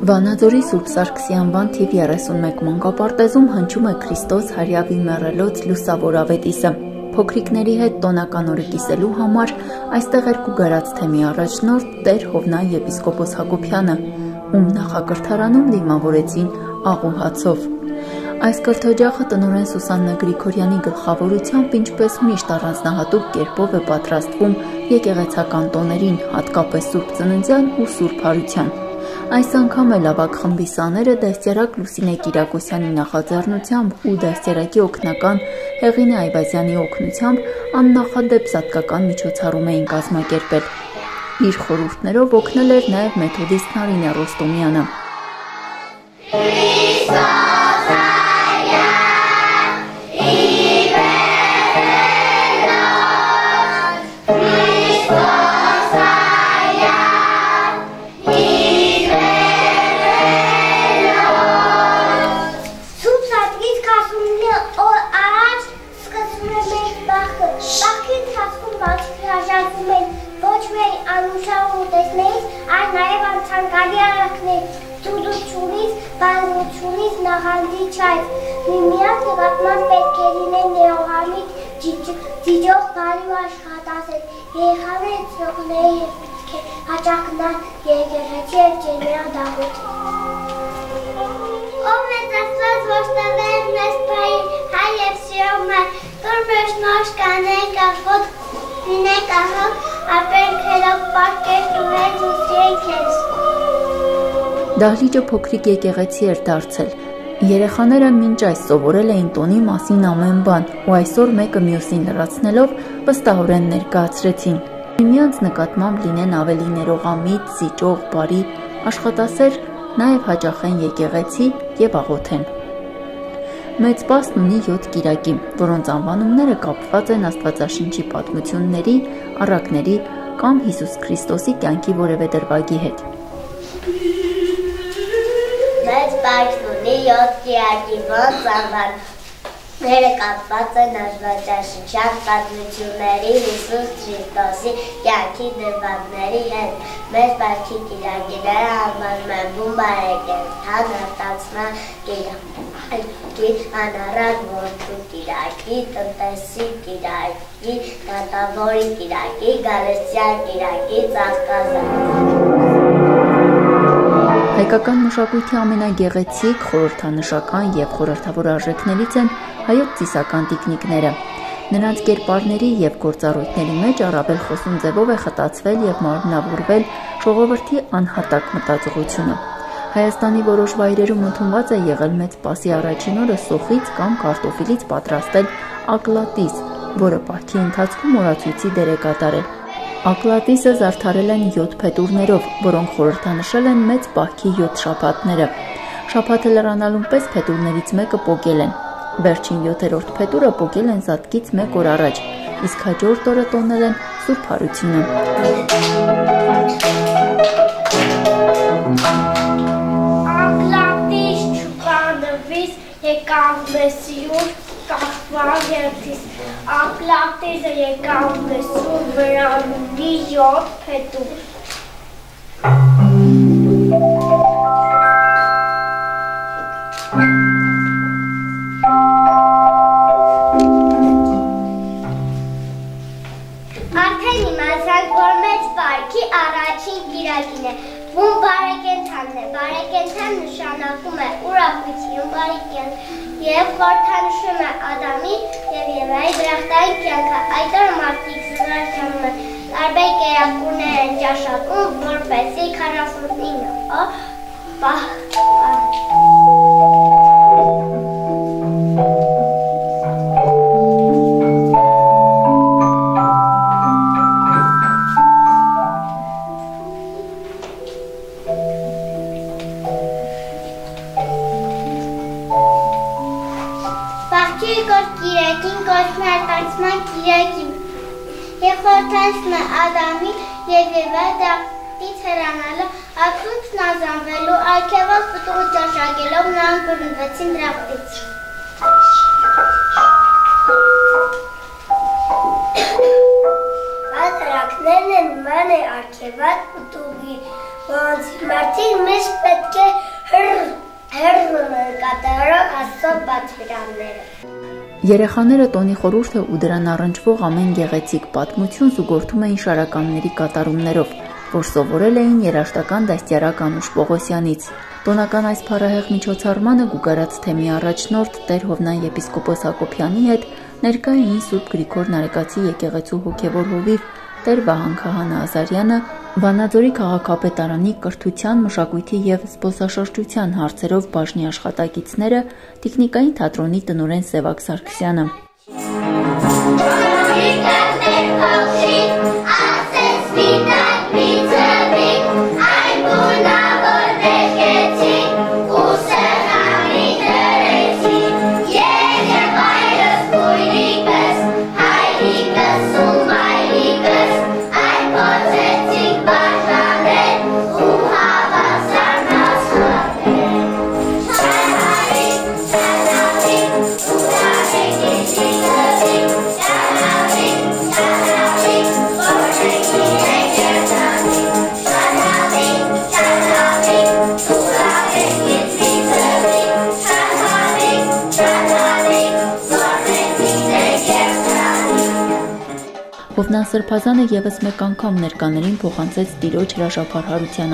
Վանաձորի Սուրբ Սարգսի անվան թիվ 31 մանկապարտեզում հնչում է Քրիստոս հարյավի մեռելոց լուսավոր ավետիսը։ Փոքրիկների հետ տոնական օրը կիսելու համար այստեղ էր կուգարած թեմի առաջնորդ Տեր Հովնայ եպիսկոպոս Հակոբյանը, ում նախակրթարանում դիմավորեցին աղուհացով։ Այս կրթօջախը տնօրեն Սուսաննա Գրիգորյանի գլխավորությամբ ինչպես միշտ առանձնահատուկ կերպով է պատրաստվում եկեղեցական տոներին, հատկապես Սուրբ Ծննդյան ու Սուրբ Հարության։ Այս անգամ էլ ավագ խմբի սաները դաստիարակ Լուսինե Կիրակոսյանի նախաձեռնությամբ ու դաստիարակի օգնական Հեղինե Այվազյանի օգնությամբ աննախադեպ զատկական միջոցառում էին կազմակերպել։ Իր խորհուրդներով օգնել էր նաև մեթոդիստ Նարինե Ռոստոմյանը։ Նախանձի չայց, միմիակ նկատման պետք է լինեն նեողամիտ ձիջող բարի ու աշխատասեր, երեխաները ծնողների և պետք է հաճախ գնան եկեղեցի և ջերմիան դահուց։ Ով մեծ Աստված որ տվել մեզ բարի հայ և սիրող մայր, տուր մեր շնորհ կանենք աղոտ, լինենք ահող, ապերքելով պարկեր ու հենց ու սիրենք քեզ։ Դահլիճը փոքրիկ եկեղեցի էր դարձել։ Երեխաները մինչ այս սովորել էին տոնի մասին ամեն բան ու այսօր մեկը մյուսին լրացնելով վստահորեն ներկայացրեցին։ Միմյանց նկատմամբ լինեն ավելի ներողամիտ, զիջող, բարի, աշխատասեր, նաև հաճախեն եկեղեցի և աղոթեն։ Մեծ պաստն ունի 7 կիրակի, որոնց անվանումները կապված են Աստվածաշնչի պատմությունների, առակների կամ Հիսուս Քրիստոսի կյանքի որևէ դրվագի հետ։ Մեծ պաստն ունի 7 կիրակի, ոնց անվանումները կապված են Աստվածաշնչյան պատմությունների, Հիսուս Քրիստոսի կյանքի դրվագների հետ։ Մեծ պաստի կիրակիները անվանում են բուն բարեկենդան, արտացման կիրակի, անառակ որդու կիրակի, տնտեսի կիրակի, դատավորի կիրակի, գալստյան կիրակի, ծաղկազարդ։ Հայկական մշակույթի ամենագեղեցիկ, խորհրդանշական և խորհրդավոր արժեքներից են հայոց ծիսական տիկնիկները։ Նրանց կերպարների և գործառույթների մեջ առավել խոսուն ձևով է խտացվել և մարմնավորվել ժողովրդի անհատակ մտածողությունը։ Հայաստանի որոշ վայրերում ընդունված է եղել մեծ պասի առաջին օրը սոխից կամ կարտոֆիլից պատրաստել ակլատիս, որը պահքի ընթացքում օրացույցի դեր է կատարել։ Ակլատիսը զարդարել են 7 փետուրներով, որոնք խորհրդանշել են մեծ պահքի 7 շաբաթները։ Շաբաթը լրանալուն պես փետուրներից մեկը պոկել են։ Վերջին 7-րդ փետուրը պոկել են զատկից 1 օր առաջ, իսկ հաջորդ օրը տոնել են Սուրբ Հարությունը։ Ակլատիս չուկանվիս եկավ մեսիուր կախվան երդիս, ակլատիսը եկավ մեսուր վրանունի 7 փետուր։ Արդեն իմացանք, որ մեծ պարքի առաջին կիրակին է, բուն բարեկենդանն է, բարեկենդան նշանակում է ուրախություն, բարեկեն և խորհրդանշում է Ադամի և Եվայի դրախտային կյանքը, այդ օրը մարդիկ զվարճանում են, տարբեր կերակուրներ են ճաշակում, որպեսզի 49 օր և խորհրդանշում է Ադամի և Եվայի դրախտից հեռանալը, ապրուծն ազանվելու, արգելված պտուղը ճաշակելով նրանք բռնվեցին դրախտից։ Այդ դրախտներն են ման է արգելված պտուղի, որոնց մարդիկ միշտ պետք է կոտրված վրանները։ Երեխաները տոնի խորհուրդը ու դրան առնչվող ամեն գեղեցիկ պատմություն զուգորդում էին շարականների կատարումներով, որ սովորել էին երաժշտական դաստիարակ Անուշ Պողոսյանից։ Տոնական այս փառահեղ միջոցառմանը գուգարած թեմի առաջնորդ Տեր Հովնան եպիսկոպոս Հակոբյանի հետ ներկա էին Սուրբ Գրիգոր Նարեկացի եկեղեցու հոգևոր հովիվ Տեր Վահան Քահանա Ազարյանը, Վանաձորի քաղաքապետարանի կրթության, մշակույթի և զբոսաշրջության հարցերով բաժնի աշխատակիցները, Տիկնիկային թատրոնի տնօրեն Սևակ Սարգսյանը։ Հովնան Սրբազանը ևս մեկ անգամ ներկաներին փոխանցեց տիրոջ հրաշափառ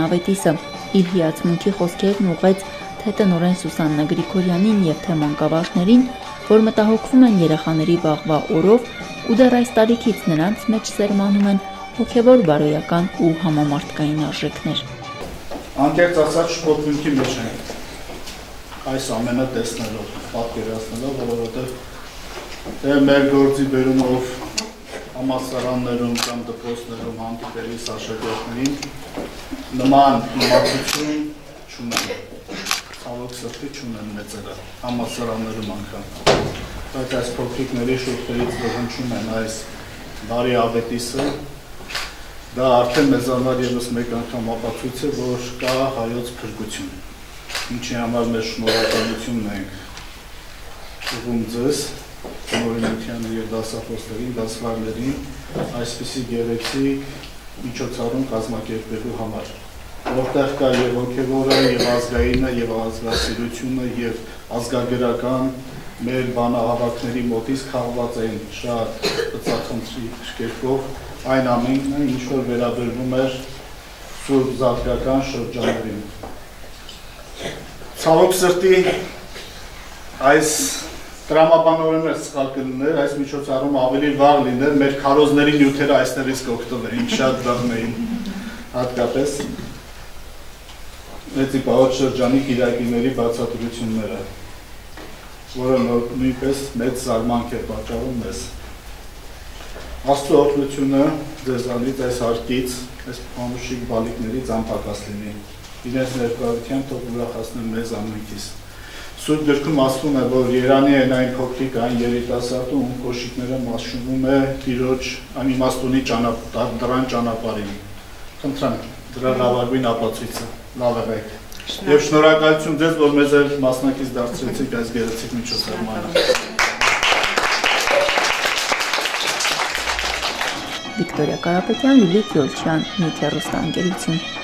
ավետիսը, իր հիացմունքի խոսքերն ուղղեց թե տնօրեն Սուսաննա Գրիգորյանին և թե մանկավարժներին, որ մտահոգվում են երեխաների վաղվա օրով ու դեռ այս տարիքից նրանց մեջ սերմանում են հոգևոր բարոյական ու համամարտկային արժեքներ։ Անկեղծ ասած շփոթմունքի մեջ ենք այս ամենը տեսնելով, պատկերացնելով, որովհետև մեր գործի բերումով համալսարաններում կամ դպրոցներում հանդիպելիս աշակերտներին նման իմացություն չունեն, ցավոք սրտի չունեն մեծերը, համալսարաններում անգամ, բայց այս փոքրիկների շուրթերից որ հնչում են այս բարի ավետիսը, դա արդեն մեզ համար ևս մեկ անգամ ապացույց է, որ կա հայոց փրկություն, ինչի համար մեր շնորհակալությունն ենք ուղղում ձեզ, Նորինությանը և դասախոսներին, դասվարներին այսպիսի գեղեցիկ միջոցառում կազմակերպելու համար, որտեղ կա և հոգևորը, և ազգայինը, և ազգասիրությունը, և ազգագրական մեր բանահավաքների մոտից քաղված էին շատ բծախնդրի կերպով այն ամենը, ինչ որ վերաբերվում էր սուրբ զատկական շրջաններին։ Ցավոք սրտի այս տրամաբանորեն էր սխալ կլիներ, այս միջոցառումը ավելի վաղ լիներ, մեր քարոզների նյութերը այստեղից կօգտվեին, շատ բռն էին հատկապես Մեծի Պահոց շրջանի կիրակիների բացատրությունները, որը նույնպես մեծ զարմանք է պատճառում մեզ։ Աստծո օգնությունը ձեզանից այս հարկից, այս անուշիկ բալիկներից անպակաս լինի, իրենց ներկայությամբ թող ուրախացնեն մեզ ամենքից։ Սուրբ գրքում ասվում է, որ Երանի են այն փոքրիկ այն երիտասարդը, ում կոշիկները մաշվում է Տիրոջ անիմաստունի դրան ճանապարհին։ Խնդրեմ, դրա լավագույն ապացույցը, լավ եղեք։ Եվ շնորհակալություն ձեզ, որ մեզ մասնակից դարձրեցիք այս գեղեցիկ միջոցառմանը։ Վիկտորիա Կարապետյան, Լիլիթ Յոլչյան, Նյութ հեռուստաընկերություն։